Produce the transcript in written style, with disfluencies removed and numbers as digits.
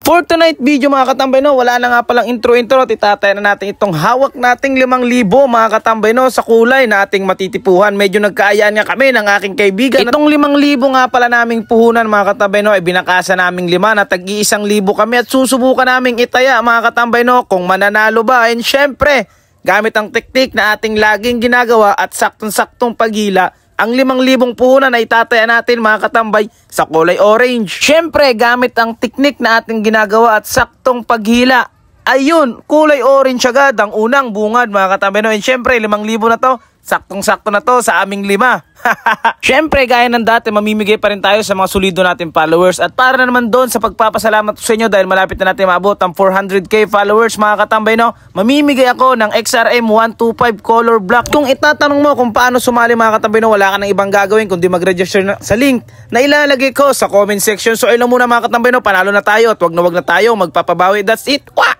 For tonight video mga katambay no, wala na nga palang intro at itataya na natin itong hawak nating 5,000 mga katambay no sa kulay na ating matitipuhan. Medyo nagkaayaan nga kami ng aking kaibigan. Itong 5,000 nga pala naming puhunan mga katambay no ay binakasa naming 5 na tag-1,000 kami at susubukan naming itaya mga katambay no kung mananalo ba. And syempre, gamit ang teknik na ating laging ginagawa at saktong-saktong paghila, ang 5,000 puhunan ay itataya natin mga katambay sa kulay orange. Syempre, gamit ang teknik na ating ginagawa at saktong paghila, ayun, kulay orange agad ang unang bungad mga katambay. No? And syempre, 5,000 na to, saktong-sakto na to sa aming 5. Syempre, gaya ng dati, mamimigay pa rin tayo sa mga solido natin followers. At para na naman doon sa pagpapasalamat sa inyo dahil malapit na natin maabot ang 400k followers mga katambay no, mamimigay ako ng XRM 125 color block. Kung itatanong mo kung paano sumali mga katambay no, wala ka nang ibang gagawin kundi mag-register sa link na ilalagay ko sa comment section. So ayun lang muna mga katambay no, panalo na tayo at wag na tayo magpapabawi. That's it. Wah!